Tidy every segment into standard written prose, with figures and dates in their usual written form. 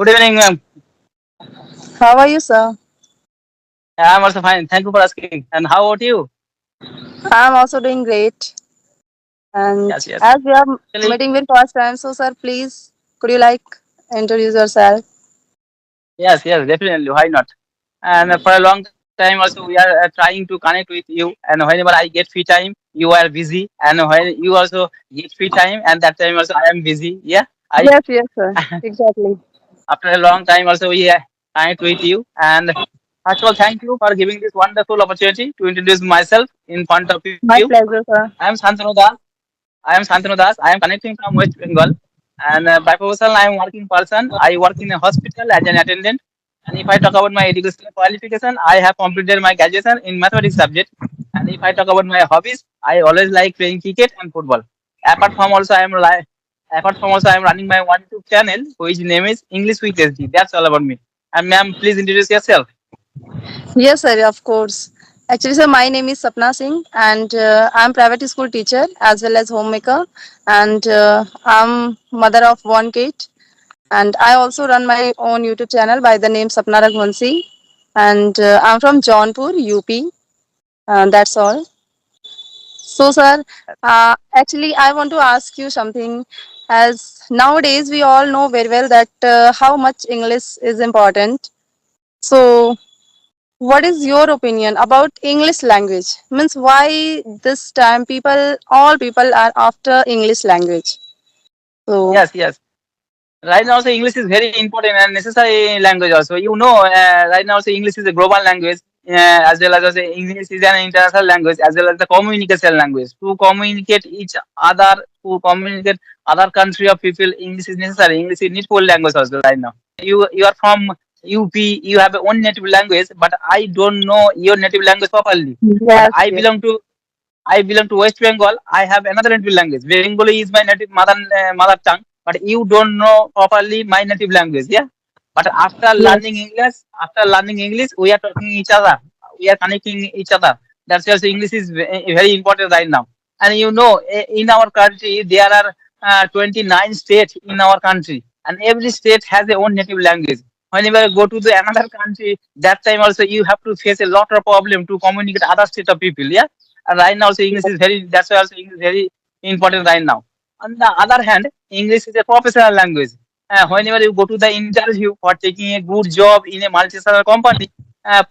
Good evening, ma'am. How are you, sir? I'm also fine. Thank you for asking. And how about you? I'm also doing great. And Yes, yes. as we are Actually, meeting with first time, so sir, please could you introduce yourself? yes, yes, definitely. Why not? And for a long time also, we are trying to connect with you. And whenever I get free time, you are busy. And when you also get free time, and that time also I am busy. Yeah, I Yes, yes, sir. Exactly. after a long time also we connect with you. And first of all, thank you for giving this wonderful opportunity to introduce myself in front of you. My pleasure, I sir. am Santanu Das. I am Santanu Das. I am connecting from West Bengal. And by profession, I am working person. I work in a hospital as an attendant. And if I talk about my educational qualification, I have completed my graduation in mathematics subject. And if I talk about my hobbies, I always like playing cricket and football. Apart from also, apart from also, I am running my one YouTube channel, which name is English with SD. That's all about me. And ma'am, please introduce yourself. Yes, sir, of course. Actually, sir, my name is Sapna Singh, and I'm private school teacher as well as homemaker, and I'm mother of one kid, and I also run my own YouTube channel by the name Sapna Raghuvanshi, and I'm from Jaunpur, UP. That's all. So, sir, actually, I want to ask you something. As nowadays, we all know very well that how much English is important. So, what is your opinion about English language? Means why this time all people are after English language. So, Yes, yes. Right now, also English is very important and necessary language. Also, right now, also English is a global language, as well as also English is an international language, as well as the communication language. To communicate each other, to communicate other country of people, English is necessary. English is needful language also right now. You are from UP, you have your own native language, but I don't know your native language properly. But yes, yes, I belong to West Bengal. I have another native language. Bengali is my native mother tongue, but you don't know properly my native language. Yeah. But yes, after learning English, we are talking each other. We are connecting each other. That's why also English is very important right now. And in our country, there are 29 states in our country, and every state has their own native language. Whenever you go to the another country, that time also you have to face a lot of problem to communicate other state of people. Yeah, and right now, so English is very. That's why also English is very important right now. On the other hand, English is a professional language. Whenever you go to the interview for taking a good job in a multinational company,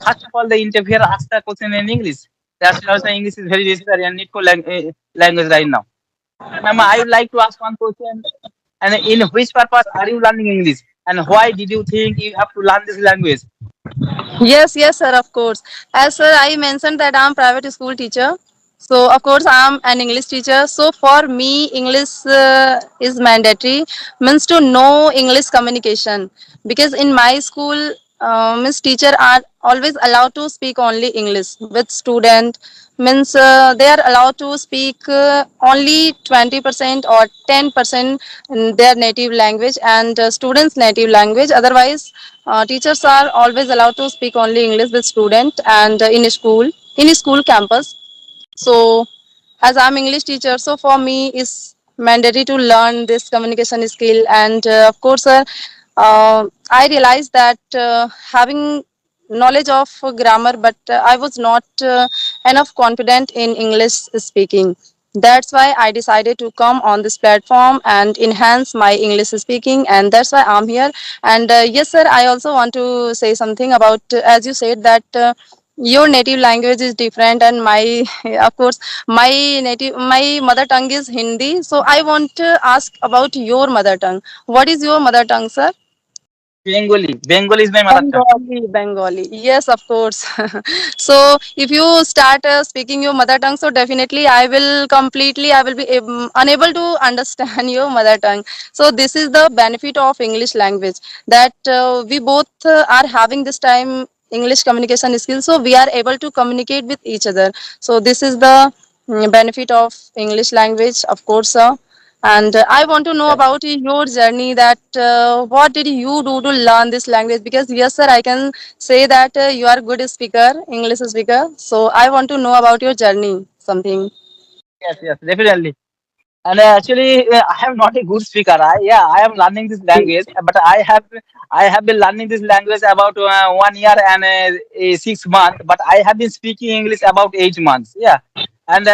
first of all, the interviewer asks the question in English. That's why also English is very necessary and needful language right now. And ma'am, I would like to ask one question. And in which purpose are you learning English? And why did you think you have to learn this language? yes, yes, sir. Of course, as sir, I mentioned that I'm private school teacher. So of course I'm an English teacher. So for me, English is mandatory. Means to know English communication because in my school, means teacher are always allowed to speak only English with student. Means they are allowed to speak only 20% or 10% in their native language and students native language. Otherwise, teachers are always allowed to speak only English with student and in school campus. So as I'm English teacher, so for me it's mandatory to learn this communication skill. And of course, I realized that having knowledge of grammar, but I was not enough confident in English speaking. That's why I decided to come on this platform and enhance my English speaking, and that's why I'm here. And yes, sir, I also want to say something about, as you said that. Your native language is different and my of course my mother tongue is Hindi, so I want to ask about your mother tongue. What is your mother tongue, sir? Bengali. Bengali is my mother tongue. Bengali. Yes, of course. So, if you start speaking your mother tongue, so definitely I will be unable to understand your mother tongue. So, this is the benefit of English language that we both are having this time English communication skills. So, we are able to communicate with each other. So, this is the benefit of English language, of course, sir. And I want to know Yes. about your journey that what did you do to learn this language? Because yes, sir, I can say that you are a good speaker, English speaker. So I want to know about your journey, something. Yes, yes, definitely. And actually, I am not a good speaker. I am learning this language, but I have been learning this language about 1 year and 6 months. But I have been speaking English about 8 months. Yeah, and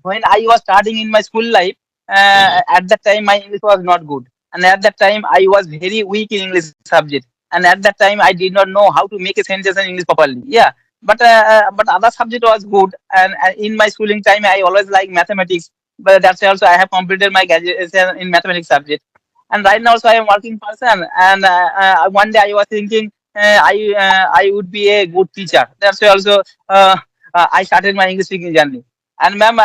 when I was starting in my school life, at that time my English was not good, and at that time I was very weak in English subject, and at that time I did not know how to make a sentence in English properly. Yeah, but other subject was good, and in my schooling time I always like mathematics, but that's why also I have completed my graduation in mathematics subject. And right now also I am working person, and one day I was thinking I would be a good teacher. That's why also I started my English speaking journey. And ma'am,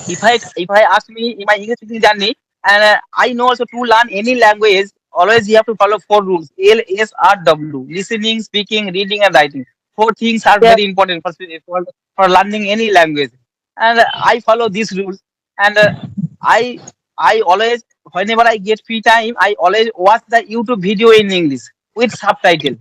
if I ask me in my English speaking journey, and I know also to learn any language, always you have to follow four rules: LSRW: listening, speaking, reading, and writing. Four things are Yes. very important for learning any language, and I follow these rules. And I I always, whenever I get free time, I always watch the YouTube video in English with subtitle,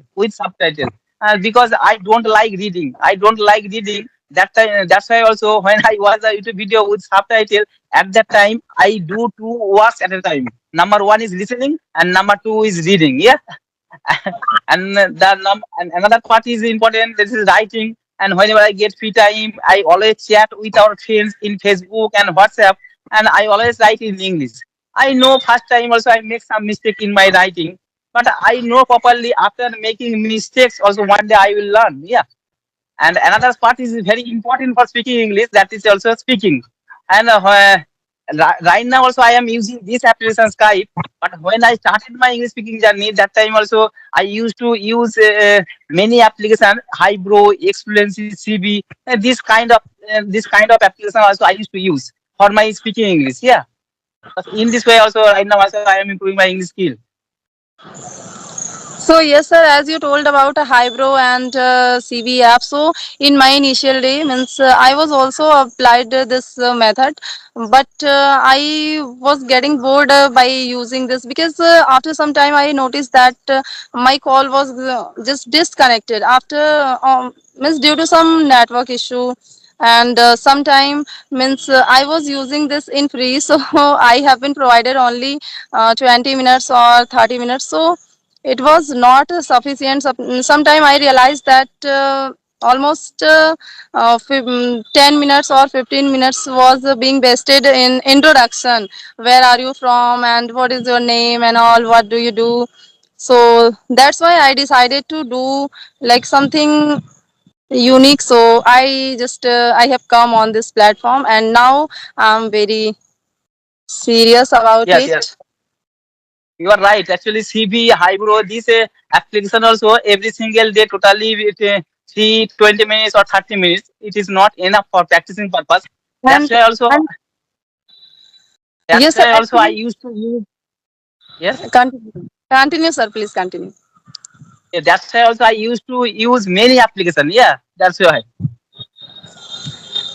because I don't like reading. I don't like reading that time. That's why also when I watch the YouTube video with subtitle, at that time I do two works at a time. Number one is listening, and number two is reading. Yeah, and and another part is important. This is writing. And whenever I get free time, I always chat with our friends in Facebook and WhatsApp, and I always write in English. I know first time also I make some mistake in my writing, but I know properly after making mistakes also one day I will learn. Yeah, and another part is very important for speaking English. That is also speaking. And right now also I am using this application Skype. But when I started my English speaking journey, that time also I used to use many applications, Hybro, Expluency, CB, this kind of application also I used to use for my speaking English. Yeah, but in this way also right now also I am improving my English skill. So yes, sir, as you told about a Hybro and CV app. So in my initial day, means I was also applied this method, but I was getting bored by using this because after some time I noticed that my call was just disconnected after means due to some network issue. And sometime means I was using this in free, so I have been provided only 20 minutes or 30 minutes. So it was not sufficient. Sometime I realized that almost 10 minutes or 15 minutes was being wasted in introduction. Where are you from and what is your name and all, what do you do? So that's why I decided to do like something unique. So I have come on this platform, and now I'm very serious about Yes, yes. it. You are right. Actually, CB, Hybro, this application also every single day totally with 20 minutes or 30 minutes. It is not enough for practicing purpose. That's and why also and that's yes sir, why also I actually used to use. Yes. continue sir, please continue. Yeah, that's why also I used to use many applications. Yeah, that's why.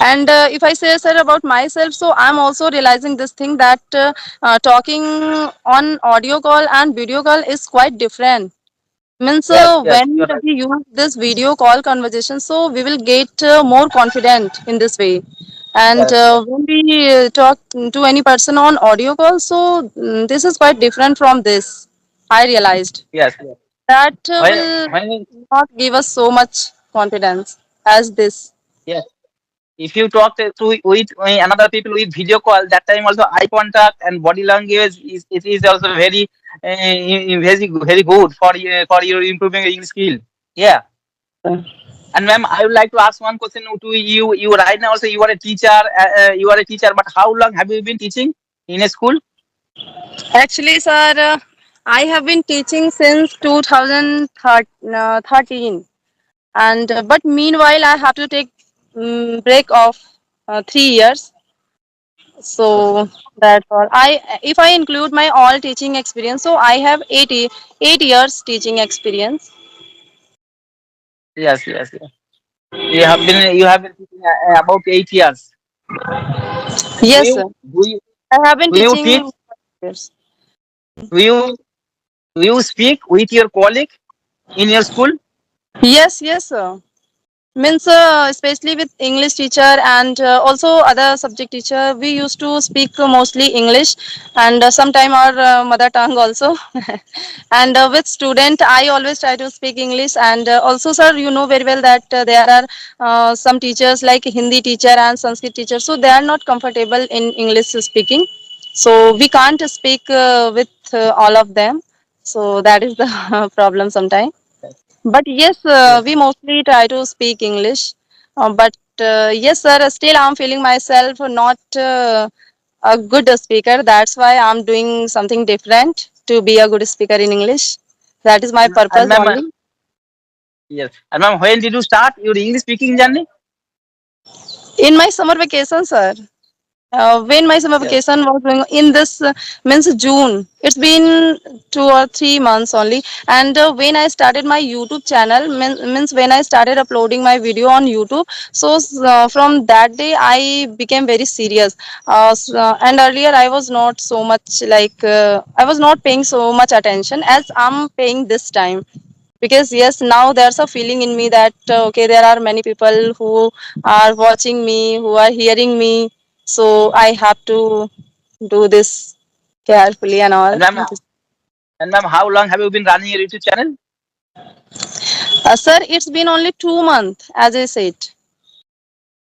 And if I say, sir, about myself, so I'm also realizing this thing that talking on audio call and video call is quite different. Means Yes, yes, when you're right. we use this video call conversation, so we will get more confident in this way. And Yes, yes, when we talk to any person on audio call, so this is quite different from this. I realized yes, yes. that When will when not give us so much confidence as this. yes, if you talk to with another people with video call, that time also eye contact and body language is it is also very good for your improving your English skill. Yeah. And ma'am, I would like to ask one question to you. You right now also you are a teacher. You are a teacher, but how long have you been teaching in a school? Actually, sir, I have been teaching since 2013, and but meanwhile, I have to take break of 3 years. So that's all. If I include my all teaching experience, so I have 8 years teaching experience. Yes, yes, yes. You have been teaching about 8 years. And Yes, sir. I have been do you teach? teaching. Years. Do you do you speak with your colleague in your school? Yes, yes, sir. Means especially with English teacher and also other subject teacher, we used to speak mostly English, and sometime our mother tongue also. And with student I always try to speak English. And also sir, you know very well that there are some teachers like Hindi teacher and Sanskrit teacher, so they are not comfortable in English speaking, so we can't speak with all of them, so that is the problem sometimes. But yes, Yes. we mostly try to speak English. But yes, sir, still I'm feeling myself not a good speaker. That's why I'm doing something different to be a good speaker in English. That is my And purpose ma'am, only. yes. And ma'am, when did you start your English speaking journey? In my summer vacation, sir. When my summer Yes. vacation was going in this means June. It's been 2 or 3 months only. And when I started my YouTube channel, means when I started uploading my video on YouTube, so from that day I became very serious. And earlier I was not so much like I was not paying so much attention as I'm paying this time. Because yes, now there's a feeling in me that okay, there are many people who are watching me, who are hearing me, so I have to do this carefully and all. And ma'am, how long have you been running your YouTube channel? Sir, it's been only 2 months, as I said.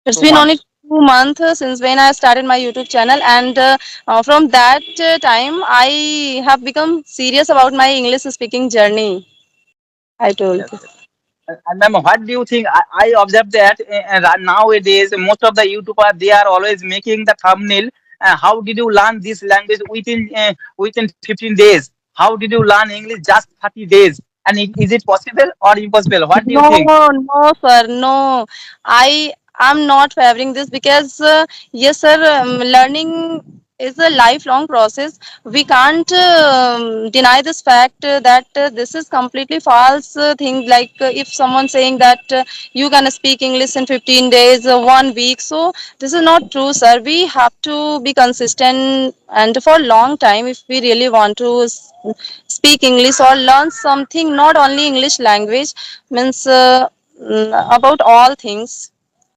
It's Two been only months. 2 months since when I started my YouTube channel, and from that time, I have become serious about my English speaking journey. I told Yes. you. Yes. And ma'am, what do you think? I observed that nowadays most of the YouTubers they are always making the thumbnail. How did you learn this language within 15 days? How did you learn English just 30 days? And is it possible or impossible? What do you No, think? no, sir, no. I'm not favoring this because yes, sir, learning is a lifelong process. We can't deny this fact that this is completely false thing. Like if someone saying that you can speak English in 15 days, 1 week, so this is not true, sir. We have to be consistent and for a long time if we really want to speak English or learn something, not only English language, means about all things.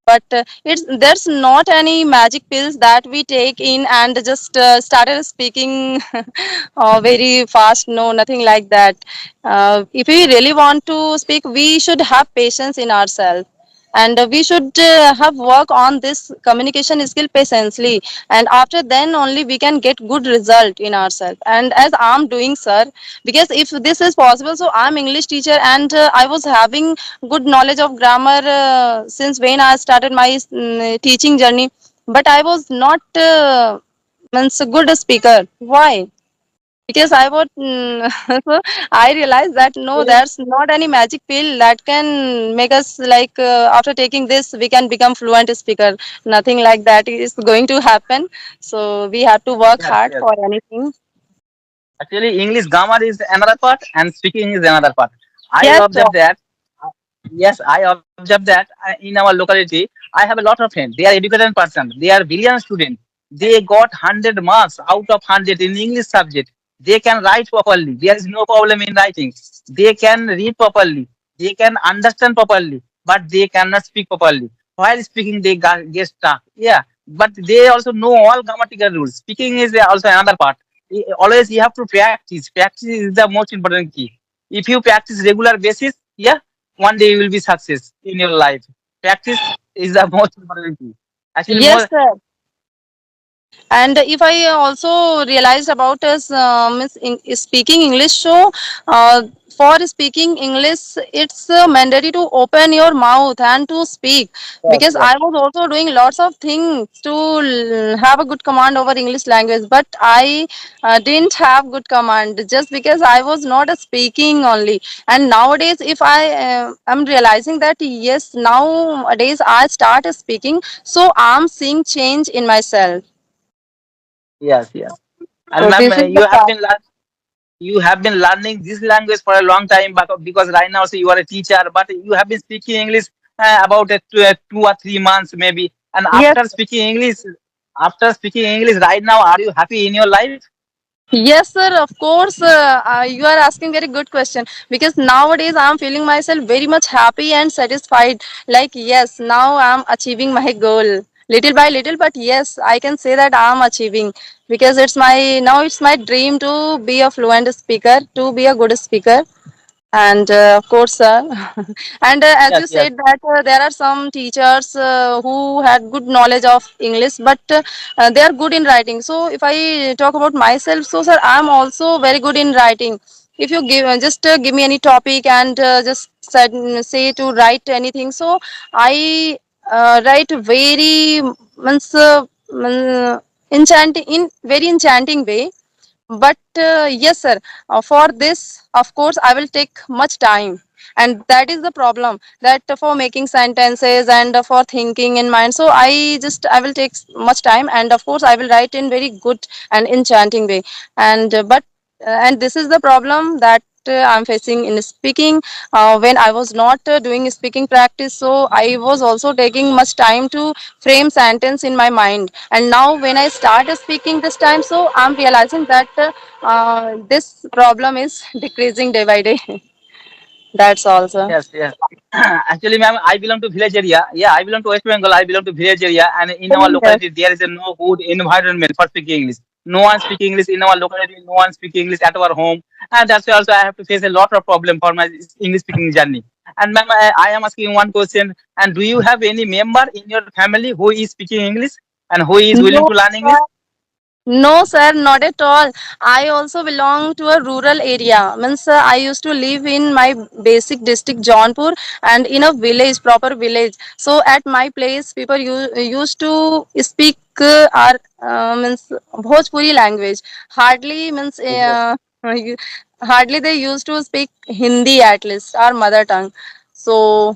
But it's there's not any magic pills that we take in and just started speaking very fast. No, nothing like that. If we really want to speak, we should have patience in ourselves, and we should have work on this communication skill patiently, and after then only we can get good result in ourselves. And as I'm doing, sir, because if this is possible, so I'm English teacher, and I was having good knowledge of grammar since when I started my teaching journey, but I was not means a good speaker. Why? Because I would so I realized that no, Actually, there's not any magic pill that can make us like after taking this we can become fluent speaker. Nothing like that is going to happen, so we have to work yes, hard yes. for anything. Actually, English grammar is another part and speaking is another part. I Yes, sir. observed that. Yes, I observed that in our locality, I have a lot of friends. They are educated person. They are brilliant students. They got 100 marks out of 100 in English subject. They can write properly. There is no problem in writing. They can read properly. They can understand properly, but they cannot speak properly. While speaking, they get stuck. Yeah, but they also know all grammatical rules. Speaking is also another part. Always you have to practice. Practice is the most important key. If you practice regular basis, yeah, one day you will be success in your life. Practice is the most important thing. Actually, Yes, more sir. And if I also realized about us speaking English, so for speaking English, it's mandatory to open your mouth and to speak. yes, Because yes, I was also doing lots of things to have a good command over English language, but I didn't have good command just because I was not speaking only. And nowadays, if I am realizing that yes, nowadays I start speaking, so I'm seeing change in myself. yes, yes. And So ma'am, this is the fact. you have been learning this language for a long time, but because right now, so you are a teacher, but you have been speaking English about 2 or 3 months maybe. And Yes, after speaking English right now, are you happy in your life? Yes, sir. Of course, you are asking very good question because nowadays I am feeling myself very much happy and satisfied. Like yes, now I am achieving my goal little by little, but yes, I can say that I am achieving because it's my dream to be a fluent speaker, to be a good speaker. And of course, and as you Yes, yes, said that there are some teachers who had good knowledge of English, but they are good in writing. So if I talk about myself, so sir, I am also very good in writing. If you give me any topic and say to write anything, so I write very means enchanting in very enchanting way. But yes, sir, for this, of course, I will take much time. And that is the problem that for making sentences and for thinking in mind. So I will take much time, and of course, I will write in very good and enchanting way. And this is the problem that I'm facing in speaking when I was not doing speaking practice. So I was also taking much time to frame sentence in my mind. And now when I start speaking this time, so I'm realizing that this problem is decreasing day by day. That's all, sir. yes, yes. Actually, ma'am, I belong to village area. Yeah, I belong to West Bengal. I belong to village area, and in our Yes. locality, there is a no good environment for speaking English. No one speak English in our locality. No one speak English at our home, and that's why also I have to face a lot of problem for my English speaking journey. And ma'am, I am asking one question. And do you have any member in your family who is speaking English and who is willing No, to learn English? sir. No, sir, not at all. I also belong to a rural area. Means I used to live in my basic district, Jaunpur, and in a village, proper village. So at my place, people used to speak our means Bhojpuri language. Hardly means you- hardly they used to speak Hindi at least, our mother tongue. So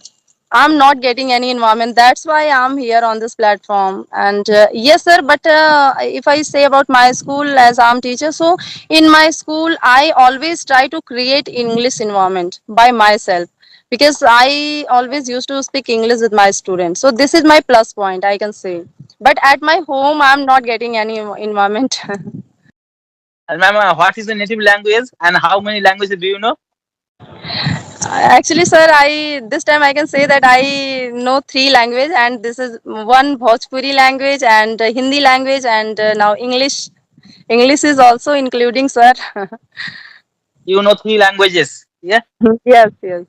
I'm not getting any environment. That's why I'm here on this platform. And yes, sir. But if I say about my school as I'm teacher, so in my school, I always try to create English environment by myself because I always used to speak English with my students. So this is my plus point, I can say. But at my home, I'm not getting any environment. And ma'am, what is the native language and how many languages do you know? Actually, sir, I this time I can say that I know three language, and this is one Bhojpuri language and Hindi language, and now English. English is also including, sir. You know three languages. Yeah. Yes, yes.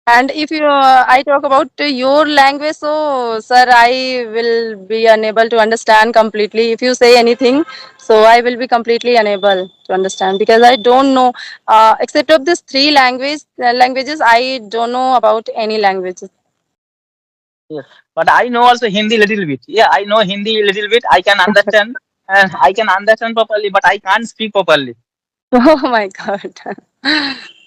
And if I talk about your language, so sir, I will be unable to understand completely. If you say anything, so I will be completely unable to understand because I don't know. Except of these three languages, I don't know about any languages. Yes. But I know also Hindi little bit. Yeah, I know Hindi little bit. I can understand and I can understand properly, but I can't speak properly. Oh my God,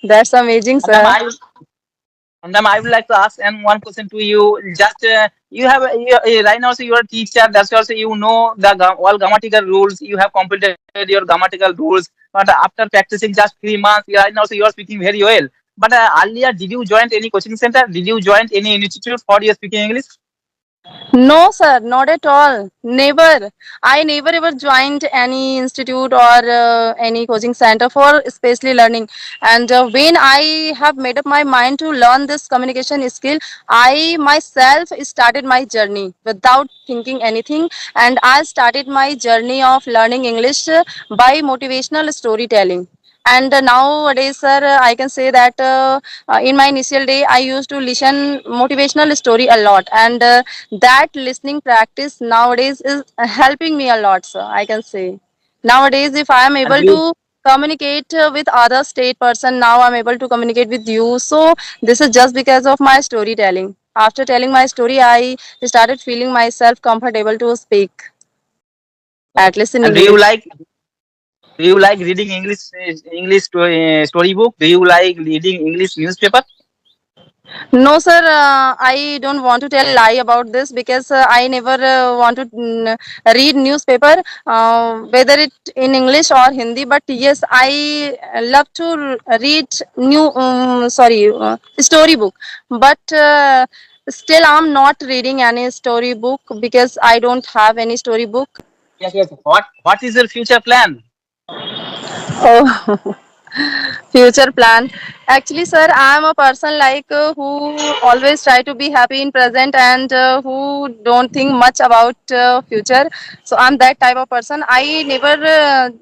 that's amazing, And then sir. I would like to ask and one question to you. Just you have right now, so you are a teacher. That's also you know the all grammatical rules. You have completed your grammatical rules. But after practicing just 3 months, right now, so you are speaking very well. But earlier, did you join any coaching center? Did you join any institute for your speaking English? No, sir, not at all. Never. I never ever joined any institute or any coaching center for especially learning. And when I have made up my mind to learn this communication skill, I myself started my journey without thinking anything. And I started my journey of learning English by motivational storytelling. And nowadays, sir, I can say that in my initial day, I used to listen motivational story a lot, and that listening practice nowadays is helping me a lot. So I can say nowadays, if I am And able you to communicate with other state person, now I'm able to communicate with you. So this is just because of my storytelling. After telling my story, I started feeling myself comfortable to speak, at least in and English. do you like reading English storybook? Do you like reading English newspaper? No, sir, I don't want to tell lie about this because I never want to read newspaper, whether it in English or Hindi. But yes, I love to read storybook. But still, I'm not reading any storybook because I don't have any storybook. Yes, yes. What is your future plan? Oh, future plan. Actually, sir, I am a person like who always try to be happy in present and who don't think much about future. So I'm that type of person. I never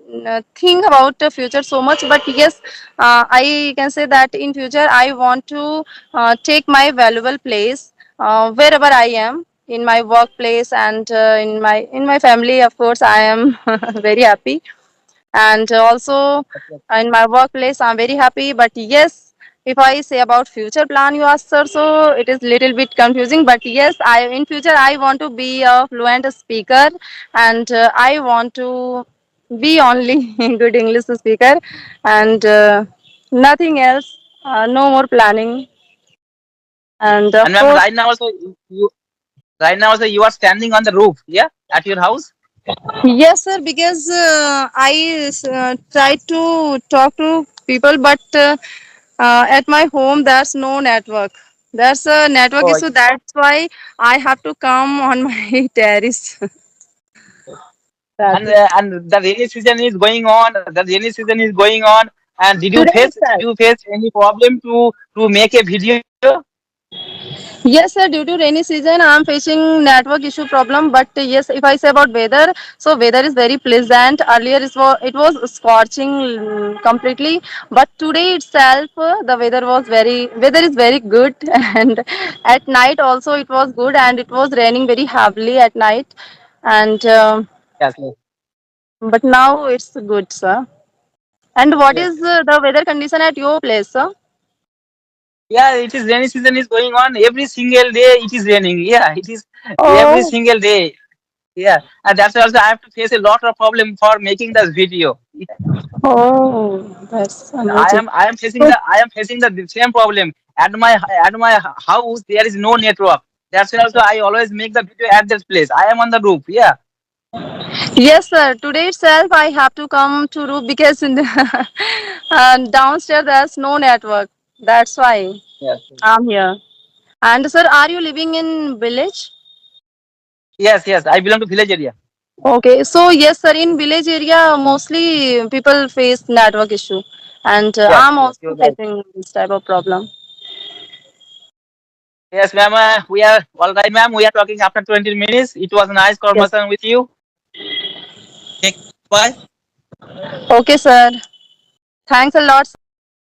think about the future so much, but yes, I can say that in future I want to take my valuable place wherever I am in my workplace and in my family. Of course, I am very happy, and also in my workplace I'm very happy. But yes, if I say about future plan you ask, sir, so it is little bit confusing. But yes, I in future I want to be a fluent speaker, and I want to be only good English speaker, and nothing else, no more planning. And And of ma'am, course, right now also you are standing on the roof, yeah, at your house. yes, sir, because I try to talk to people, but at my home there's no network. There's a network Oh, issue. That's why I have to come on my terrace. That's it. and the rainy season is going on. The rainy season is going on. And Today itself. did you face any problem to make a video? Yes, sir. Due to rainy season, I am facing network issue problem. But yes, if I say about weather, so weather is very pleasant. Earlier it was scorching completely, but today itself the weather is very good, and at night also it was good, and it was raining very heavily at night, and Yes, yes, but now it's good, sir. And what yes. is the weather condition at your place, sir? Yeah, it is rainy season is going on every single day. It is raining. Yeah, it is every Oh, single day. Yeah, and that's also I have to face a lot of problem for making this video. oh, that's I amazing. am I am facing the same problem at my house. There is no network. That's why also I always make the video at this place. I am on the roof. Yeah. Yes, sir. Today itself, I have to come to roof because in the downstairs there's no network. That's why Yes. I'm here. And sir, are you living in village? Yes. Yes. I belong to village area. Okay, so yes, sir. In village area, mostly people face network issue, and Yes. I'm Yes. also You're right. facing this type of problem. Yes, ma'am. We are all right, ma'am. We are talking after 20 minutes. It was a nice Yes. conversation with you. Take bye. Okay, sir. Thanks a lot,